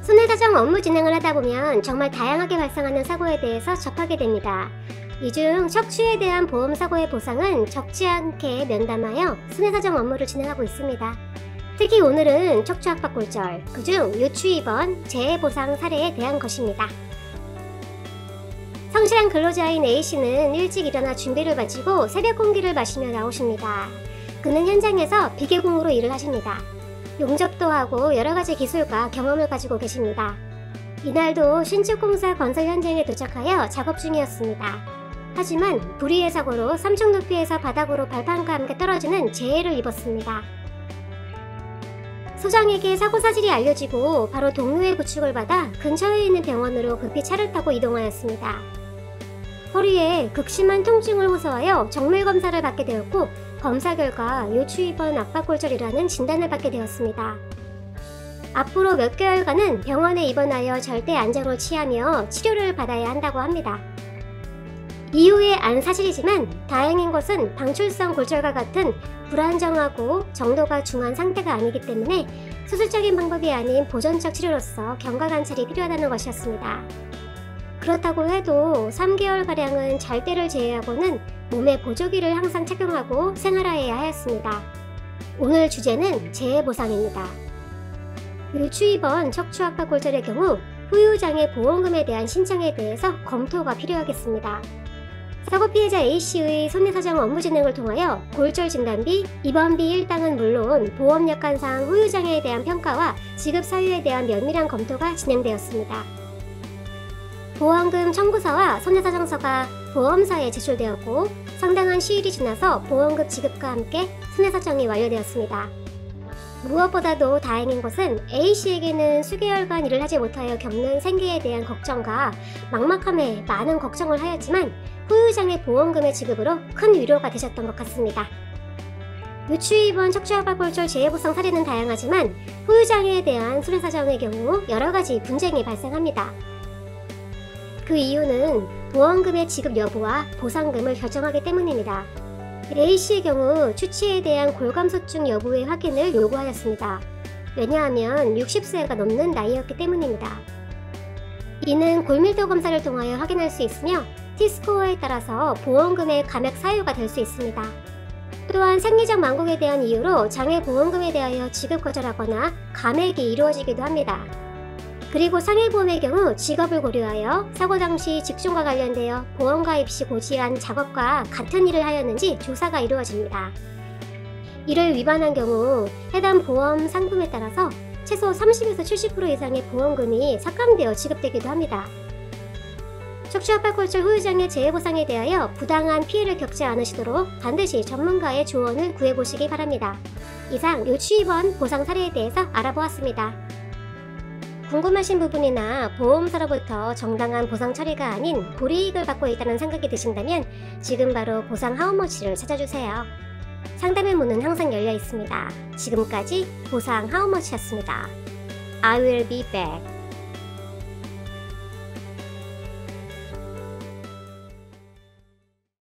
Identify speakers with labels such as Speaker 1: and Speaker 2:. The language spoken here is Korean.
Speaker 1: 손해사정 업무 진행을 하다 보면 정말 다양하게 발생하는 사고에 대해서 접하게 됩니다. 이 중 척추에 대한 보험사고의 보상은 적지 않게 면담하여 손해사정 업무를 진행하고 있습니다. 특히 오늘은 척추압박골절, 그중 요추 입원, 재해보상 사례에 대한 것입니다. 성실한 근로자인 A씨는 일찍 일어나 준비를 마치고 새벽 공기를 마시며 나오십니다. 그는 현장에서 비계공으로 일을 하십니다. 용접도 하고 여러가지 기술과 경험을 가지고 계십니다. 이날도 신축공사 건설 현장에 도착하여 작업 중이었습니다. 하지만 불의의 사고로 3층 높이에서 바닥으로 발판과 함께 떨어지는 재해를 입었습니다. 소장에게 사고 사실이 알려지고 바로 동료의 부축을 받아 근처에 있는 병원으로 급히 차를 타고 이동하였습니다. 허리에 극심한 통증을 호소하여 정밀검사를 받게 되었고 검사 결과 요추 입원 압박골절이라는 진단을 받게 되었습니다. 앞으로 몇 개월간은 병원에 입원하여 절대 안정을 취하며 치료를 받아야 한다고 합니다. 이후에 안 사실이지만 다행인 것은 방출성 골절과 같은 불안정하고 정도가 중한 상태가 아니기 때문에 수술적인 방법이 아닌 보존적 치료로서 경과관찰이 필요하다는 것이었습니다. 그렇다고 해도 3개월가량은 잘 때를 제외하고는 몸에 보조기를 항상 착용하고 생활하여야 하였습니다. 오늘 주제는 재해보상입니다. 요추 입원 척추압박골절의 경우 후유장애 보험금에 대한 신청에 대해서 검토가 필요하겠습니다. 사고 피해자 A씨의 손해사정 업무 진행을 통하여 골절 진단비, 입원비 일당은 물론 보험 약관상 후유장애에 대한 평가와 지급 사유에 대한 면밀한 검토가 진행되었습니다. 보험금 청구서와 손해사정서가 보험사에 제출되었고 상당한 시일이 지나서 보험금 지급과 함께 손해사정이 완료되었습니다. 무엇보다도 다행인 것은 A씨에게는 수개월간 일을 하지 못하여 겪는 생계에 대한 걱정과 막막함에 많은 걱정을 하였지만 후유장애 보험금의 지급으로 큰 위로가 되셨던 것 같습니다. 요추 입원 척추압박골절 재해보상 사례는 다양하지만 후유장애에 대한 손해사정의 경우 여러가지 분쟁이 발생합니다. 그 이유는 보험금의 지급 여부와 보상금을 결정하기 때문입니다. A씨의 경우 추치에 대한 골감소증 여부의 확인을 요구하였습니다. 왜냐하면 60세가 넘는 나이였기 때문입니다. 이는 골밀도 검사를 통하여 확인할 수 있으며 T스코어에 따라서 보험금의 감액 사유가 될 수 있습니다. 또한 생리적 만곡에 대한 이유로 장애보험금에 대하여 지급 거절하거나 감액이 이루어지기도 합니다. 그리고 상해보험의 경우 직업을 고려하여 사고 당시 직종과 관련되어 보험가입 시 고지한 작업과 같은 일을 하였는지 조사가 이루어집니다. 이를 위반한 경우 해당 보험 상품에 따라서 최소 30에서 70% 이상의 보험금이 삭감되어 지급되기도 합니다. 척추압박골절 후유장애 재해보상에 대하여 부당한 피해를 겪지 않으시도록 반드시 전문가의 조언을 구해보시기 바랍니다. 이상 요추 입원 보상 사례에 대해서 알아보았습니다. 궁금하신 부분이나 보험사로부터 정당한 보상 처리가 아닌 불이익을 받고 있다는 생각이 드신다면 지금 바로 보상 하우머치를 찾아주세요. 상담의 문은 항상 열려 있습니다. 지금까지 보상 하우머치였습니다. I will be back.